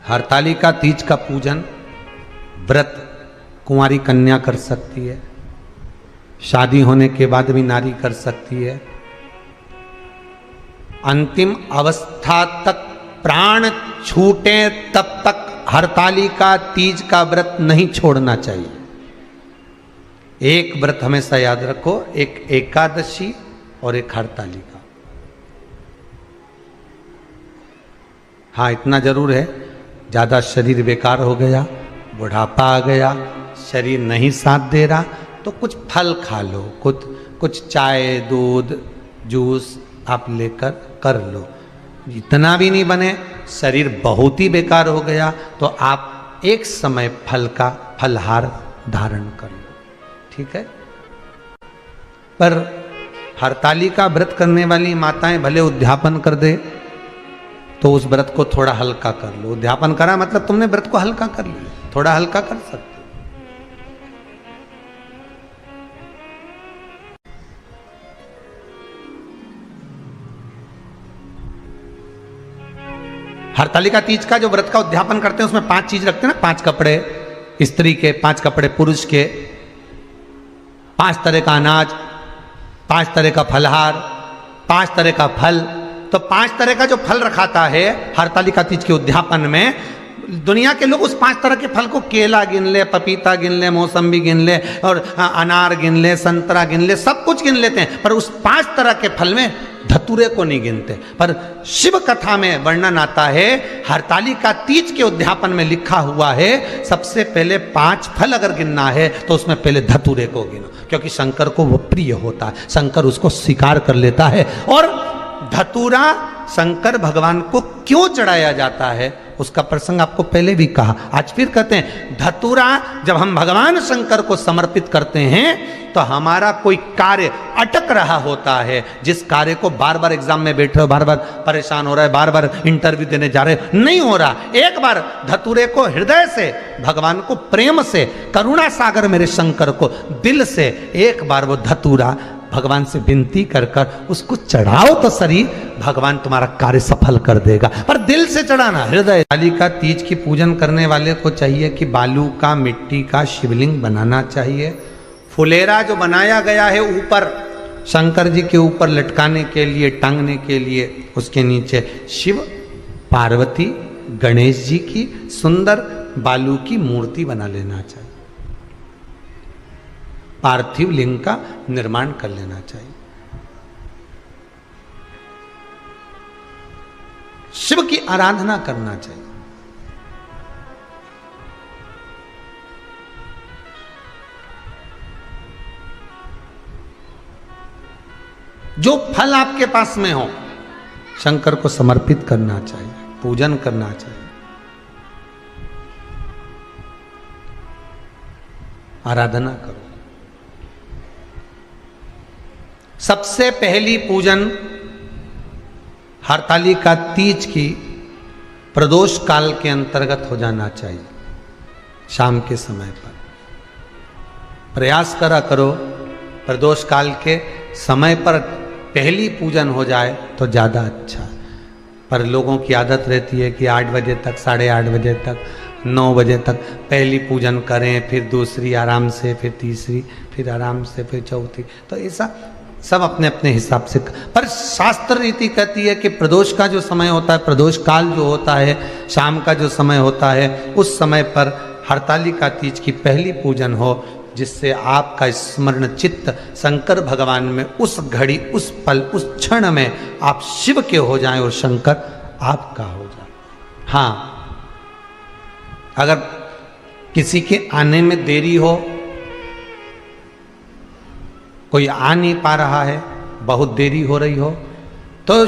हरतालिका तीज का पूजन व्रत कुंवारी कन्या कर सकती है, शादी होने के बाद भी नारी कर सकती है। अंतिम अवस्था तक प्राण छूटे तब तक हरतालिका तीज का व्रत नहीं छोड़ना चाहिए। एक व्रत हमेशा याद रखो, एक एकादशी और एक हरतालिका। हाँ, इतना जरूर है, ज्यादा शरीर बेकार हो गया, बुढ़ापा आ गया, शरीर नहीं साथ दे रहा, तो कुछ फल खा लो, कुछ चाय दूध जूस आप लेकर कर लो। इतना भी नहीं बने, शरीर बहुत ही बेकार हो गया, तो आप एक समय फल का फलहार धारण कर लो, ठीक है। पर हरतालिका व्रत करने वाली माताएं भले उद्यापन कर दे तो उस व्रत को थोड़ा हल्का कर लो। उद्यापन करा मतलब तुमने व्रत को हल्का कर लिया, थोड़ा हल्का कर सकते। हरतालिका तीज का जो व्रत का उद्यापन करते हैं उसमें 5 चीज रखते हैं ना, 5 कपड़े स्त्री के, 5 कपड़े पुरुष के, 5 तरह का अनाज, 5 तरह का फलहार, 5 तरह का फल। तो 5 तरह का जो फल रखाता है हरतालिका तीज के उद्यापन में, दुनिया के लोग उस 5 तरह के फल को केला गिन ले, पपीता गिन ले, मौसम्बी गिन ले और अनार गिन ले, संतरा गिन ले, सब कुछ गिन लेते हैं, पर उस 5 तरह के फल में धतूरे को नहीं गिनते। पर शिव कथा में वर्णन आता है, हरतालिका तीज के उद्यापन में लिखा हुआ है, सबसे पहले 5 फल अगर गिनना है तो उसमें पहले धतूरे को गिनो, क्योंकि शंकर को वो प्रिय होता है, शंकर उसको स्वीकार कर लेता है। और धतूरा शंकर भगवान को क्यों चढ़ाया जाता है उसका प्रसंग आपको पहले भी कहा, आज फिर कहते हैं। धतूरा जब हम भगवान शंकर को समर्पित करते हैं तो हमारा कोई कार्य अटक रहा होता है, जिस कार्य को बार बार एग्जाम में बैठे हो, बार बार परेशान हो रहा है, बार बार इंटरव्यू देने जा रहे हो, नहीं हो रहा, एक बार धतूरे को हृदय से, भगवान को प्रेम से, करुणा सागर मेरे शंकर को दिल से एक बार वो धतूरा भगवान से विनती कर कर उसको चढ़ाओ तो सही, भगवान तुम्हारा कार्य सफल कर देगा, पर दिल से चढ़ाना, हृदय। हरतालिका तीज की पूजन करने वाले को चाहिए कि बालू का, मिट्टी का शिवलिंग बनाना चाहिए। फुलेरा जो बनाया गया है ऊपर शंकर जी के ऊपर लटकाने के लिए, टांगने के लिए, उसके नीचे शिव पार्वती गणेश जी की सुंदर बालू की मूर्ति बना लेना चाहिए, पार्थिव लिंग का निर्माण कर लेना चाहिए। शिव की आराधना करना चाहिए। जो फल आपके पास में हो शंकर को समर्पित करना चाहिए, पूजन करना चाहिए, आराधना करो। सबसे पहली पूजन हरतालिका तीज की प्रदोष काल के अंतर्गत हो जाना चाहिए, शाम के समय पर। प्रयास करा करो प्रदोष काल के समय पर पहली पूजन हो जाए तो ज़्यादा अच्छा है। पर लोगों की आदत रहती है कि 8 बजे तक, 8:30 बजे तक, 9 बजे तक पहली पूजन करें, फिर दूसरी आराम से, फिर तीसरी, फिर आराम से, फिर चौथी। तो ऐसा सब अपने अपने हिसाब से, पर शास्त्र रीति कहती है कि प्रदोष का जो समय होता है, प्रदोष काल जो होता है, शाम का जो समय होता है, उस समय पर हरतालिका तीज की पहली पूजन हो, जिससे आपका स्मरण चित्त शंकर भगवान में उस घड़ी, उस पल, उस क्षण में आप शिव के हो जाएं और शंकर आपका हो जाए। हाँ, अगर किसी के आने में देरी हो, कोई आ नहीं पा रहा है, बहुत देरी हो रही हो, तो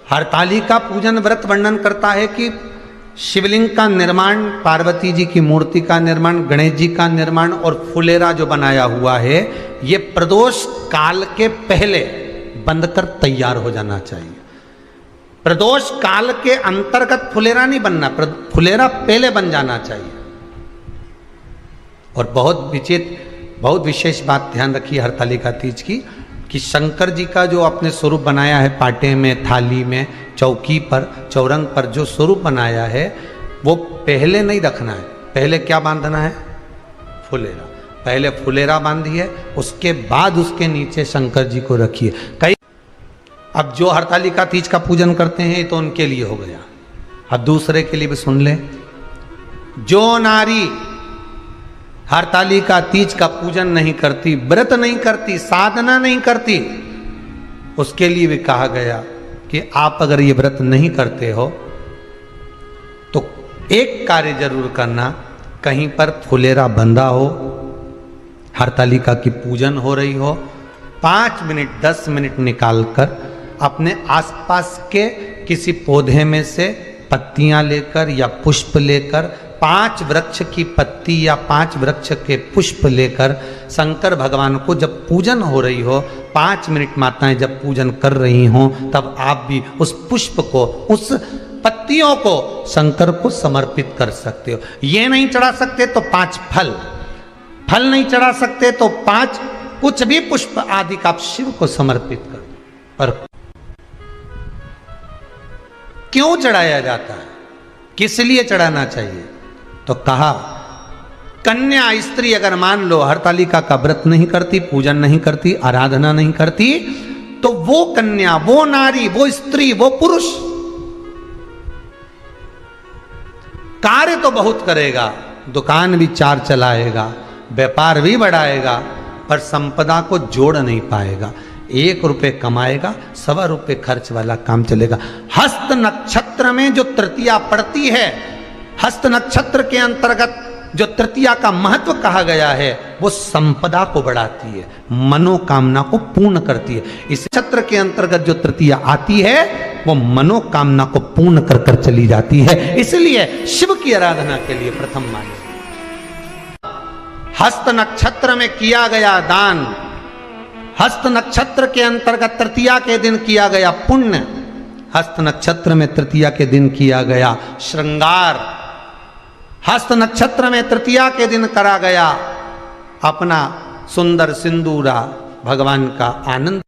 हरतालिका पूजन व्रत वर्णन करता है कि शिवलिंग का निर्माण, पार्वती जी की मूर्ति का निर्माण, गणेश जी का निर्माण और फुलेरा जो बनाया हुआ है, ये प्रदोष काल के पहले बनकर तैयार हो जाना चाहिए। प्रदोष काल के अंतर्गत फुलेरा नहीं बनना, फुलेरा पहले बन जाना चाहिए। और बहुत विशेष बात ध्यान रखिए हरतालिका तीज की, कि शंकर जी का जो आपने स्वरूप बनाया है, पाटे में, थाली में, चौकी पर, चौरंग पर जो स्वरूप बनाया है, वो पहले नहीं रखना है। पहले क्या बांधना है? फुलेरा। पहले फुलेरा बांधिए, उसके बाद उसके नीचे शंकर जी को रखिए। कई अब जो हरतालिका तीज का पूजन करते हैं तो उनके लिए हो गया, अब दूसरे के लिए भी सुन ले। जो नारी हरतालिका तीज का पूजन नहीं करती, व्रत नहीं करती, साधना नहीं करती, उसके लिए भी कहा गया कि आप अगर ये व्रत नहीं करते हो तो एक कार्य जरूर करना, कहीं पर फुलेरा बंधा हो, हरतालिका की पूजन हो रही हो, 5 मिनट 10 मिनट निकालकर अपने आसपास के किसी पौधे में से पत्तियां लेकर या पुष्प लेकर, 5 वृक्ष की पत्ती या 5 वृक्ष के पुष्प लेकर शंकर भगवान को जब पूजन हो रही हो, 5 मिनट माताएं जब पूजन कर रही हों, तब आप भी उस पुष्प को, उस पत्तियों को शंकर को समर्पित कर सकते हो। ये नहीं चढ़ा सकते तो 5 फल, फल नहीं चढ़ा सकते तो 5 कुछ भी पुष्प आदि का आप शिव को समर्पित कर। पर क्यों चढ़ाया जाता है, किस लिए चढ़ाना चाहिए? तो कहा कन्या स्त्री अगर मान लो हरतालिका का व्रत नहीं करती, पूजन नहीं करती, आराधना नहीं करती, तो वो कन्या, वो नारी, वो स्त्री, वो पुरुष कार्य तो बहुत करेगा, दुकान भी 4 चलाएगा, व्यापार भी बढ़ाएगा, पर संपदा को जोड़ नहीं पाएगा। 1 रुपये कमाएगा, 1.25 रुपये खर्च वाला काम चलेगा। हस्त नक्षत्र में जो तृतीया पड़ती है, हस्त नक्षत्र के अंतर्गत जो तृतीया का महत्व कहा गया है, वो संपदा को बढ़ाती है, मनोकामना को पूर्ण करती है। इस नक्षत्र के अंतर्गत जो तृतीया आती है वो मनोकामना को पूर्ण कर कर चली जाती है। इसलिए शिव की आराधना के लिए प्रथम माने। हस्त नक्षत्र में किया गया दान, हस्त नक्षत्र के अंतर्गत तृतीया के दिन किया गया पुण्य, हस्त नक्षत्र में तृतीया के दिन किया गया श्रृंगार, हस्त नक्षत्र में तृतीया के दिन करा गया अपना सुंदर सिंदूरा, भगवान का आनंद,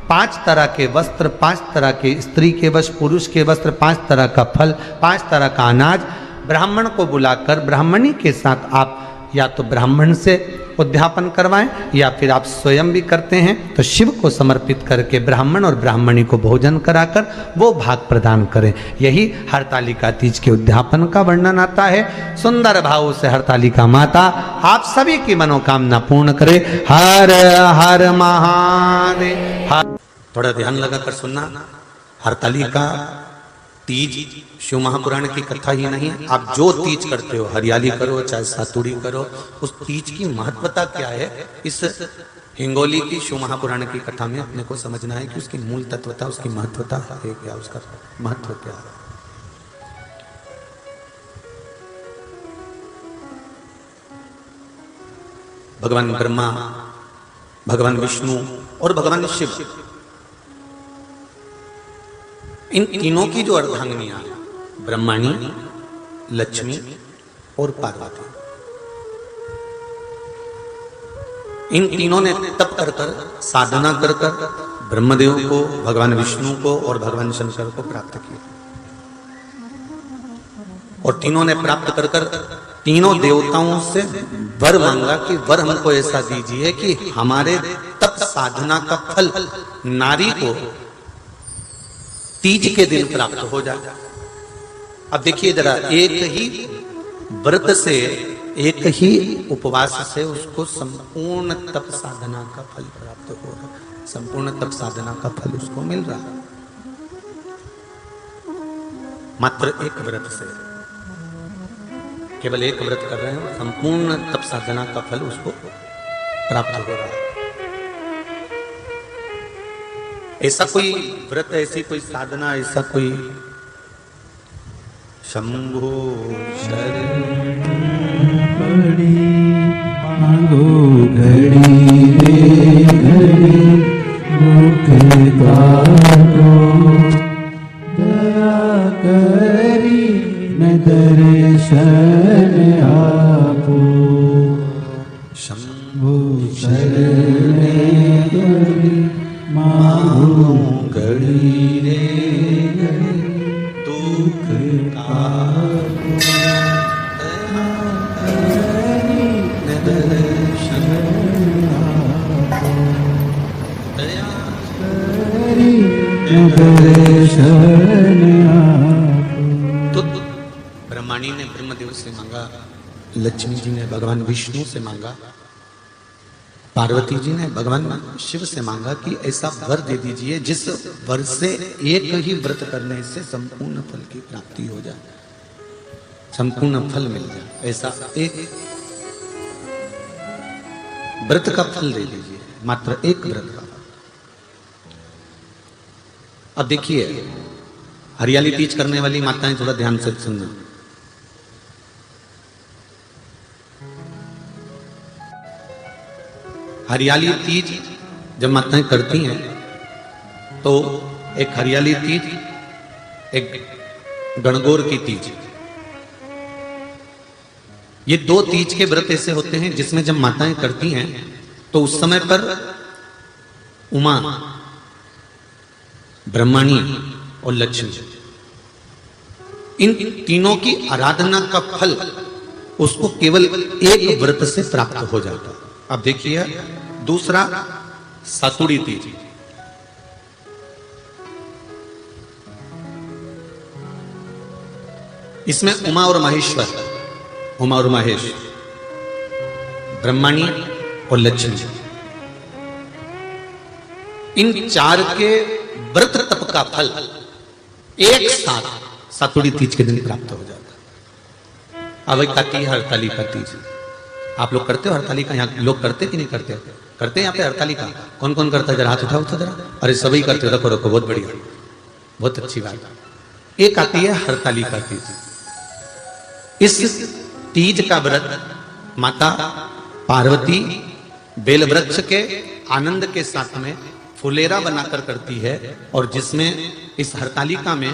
5 तरह के वस्त्र, 5 तरह के स्त्री के वस्त्र, पुरुष के वस्त्र, 5 तरह का फल, 5 तरह का अनाज, ब्राह्मण को बुलाकर ब्राह्मणी के साथ आप या तो ब्राह्मण से उद्यापन करवाएं या फिर आप स्वयं भी करते हैं तो शिव को समर्पित करके ब्राह्मण और ब्राह्मणी को भोजन कराकर वो भाग प्रदान करें। यही हरतालिका तीज के उद्यापन का वर्णन आता है। सुंदर भाव से हरतालिका माता आप सभी की मनोकामना पूर्ण करे। हर हर महादेव। थोड़ा ध्यान लगाकर सुनना। हरतालिका तीज शिव महापुराण की कथा ही नहीं, आप जो तीज करते हो, हरियाली करो चाहे सातुड़ी करो, उस तीज की महत्वता क्या है, इस हिंगोली की शिव महापुराण की कथा में अपने को समझना है कि उसकी मूल तत्वता, उसकी महत्वता है क्या, उसका महत्व क्या है। भगवान ब्रह्मा, भगवान विष्णु और भगवान शिव, इन तीनों की जो अर्धांगिनियां, ब्रह्माणी, लक्ष्मी और पार्वती, इन तीनों ने तप कर कर, साधना कर कर ब्रह्मदेव को, भगवान विष्णु को और भगवान शंकर को प्राप्त किया। और तीनों ने प्राप्त कर कर तीनों देवताओं से वर मांगा कि वर हमको ऐसा दीजिए कि हमारे तप साधना का फल नारी को तीज के दिन प्राप्त हो जाए। अब देखिए जरा, एक ही व्रत से, एक ही उपवास से उसको संपूर्ण तप साधना का फल प्राप्त हो रहा है, संपूर्ण तप साधना का फल उसको मिल रहा है मात्र एक व्रत से। केवल एक व्रत कर रहे हैं, संपूर्ण तप साधना का फल उसको प्राप्त हो रहा है। ऐसा कोई व्रत, ऐसी कोई साधना, ऐसा कोई शंभो शरण पड़ी मांगो घड़ी रे घड़ी मुख काटो दया करी न दर्शन आपो शंभो शरण पड़ी मांगो घड़ी रे घड़ी दुख का आपो करी न दर्शन आपो करी न दर्शन आपो। तो ब्रह्माणी ने ब्रह्मदेव से मांगा, लक्ष्मी जी ने भगवान विष्णु से मांगा, पार्वती जी ने भगवान शिव से मांगा कि ऐसा वर दे दीजिए जिस वर से एक ही व्रत करने से संपूर्ण फल की प्राप्ति हो जाए, संपूर्ण फल मिल जाए। ऐसा एक व्रत का फल दे दीजिए, मात्र एक व्रत का। अब देखिए, हरियाली तीज करने वाली माताएं थोड़ा ध्यान से सुनना। हरियाली तीज जब माताएं करती हैं तो एक हरियाली तीज, एक गणगौर की तीज, ये दो तीज के व्रत ऐसे होते हैं जिसमें जब माताएं करती हैं तो उस समय पर उमा, ब्रह्माणी और लक्ष्मी, इन तीनों की आराधना का फल उसको केवल एक व्रत से प्राप्त हो जाता है। अब देखिए दूसरा सातुड़ी तीज। इसमें उमा और महेश्वर, उमा और महेश, ब्रह्माणी और लक्ष्मी, इन चार के व्रत तप का फल एक साथ सातुड़ी तीज के दिन प्राप्त हो जाता है। अब एक आती है हरतालिका तीज। आप लोग करते हो हरतालिका? यहाँ लोग करते कि नहीं करते? करते हैं यहाँ पे हरतालिका? कौन कौन करता है? जरा हाथ उठाओ तो जरा। अरे सभी करते हो, रखो रखो, बहुत बढ़िया, बहुत अच्छी बात। एक आती है हरतालिका तीज। इस तीज का व्रत माता पार्वती बेल वृक्ष के आनंद के साथ में फुलेरा बनाकर करती है, और जिसमें इस हरतालिका में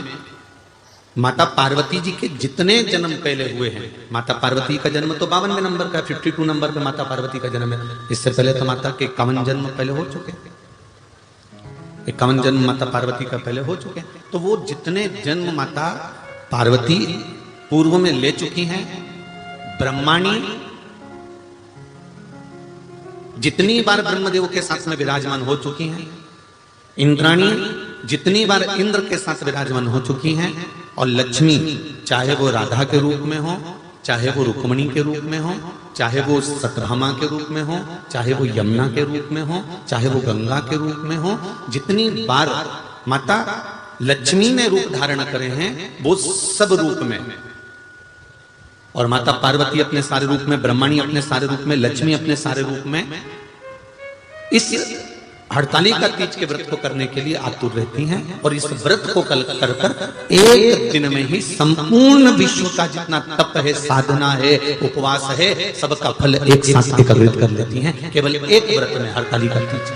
माता पार्वती जी के जितने जन्म पहले हुए हैं, माता पार्वती का जन्म तो 52वें नंबर का, 52 नंबर पे माता पार्वती का जन्म है। इससे पहले तो माता के 51 जन्म पहले हो चुके, 51 जन्म माता पार्वती का पहले हो चुके। तो वो जितने जन्म माता पार्वती पूर्व में ले चुकी हैं, ब्रह्माणी जितनी बार ब्रह्मदेव के साथ में विराजमान हो चुकी हैं, इंद्राणी जितनी बार इंद्र के साथ विराजमान हो चुकी हैं, और लक्ष्मी चाहे वो राधा के रूप में हो, चाहे वो रुक्मणी के रूप में हो, चाहे वो सत्यभामा के रूप में हो, चाहे वो यमुना के रूप में हो, चाहे वो गंगा के रूप में हो, जितनी बार माता लक्ष्मी ने रूप धारण करे हैं वो सब रूप में, और माता पार्वती अपने सारे रूप में, ब्रह्माणी अपने सारे रूप में, लक्ष्मी अपने सारे रूप में इस हरतालिका तीज के व्रत को करने के लिए आतुर रहती हैं। और इस व्रत को कर एक दिन में ही संपूर्ण विश्व का जितना तप है, साधना है, उपवास है, सबका फल एक साथ एकत्रित कर लेती हैं केवल एक व्रत में, हरतालिका तीज।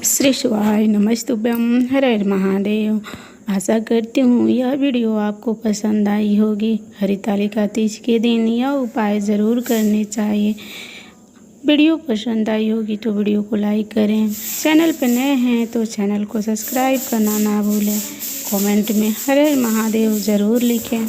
श्री शिवाय नमस्तुभ्यं, हर हर महादेव। आशा करती हूँ यह वीडियो आपको पसंद आई होगी। हरतालिका तीज के दिन यह उपाय ज़रूर करने चाहिए। वीडियो पसंद आई होगी तो वीडियो को लाइक करें। चैनल पर नए हैं तो चैनल को सब्सक्राइब करना ना भूलें। कमेंट में हर हर महादेव ज़रूर लिखें।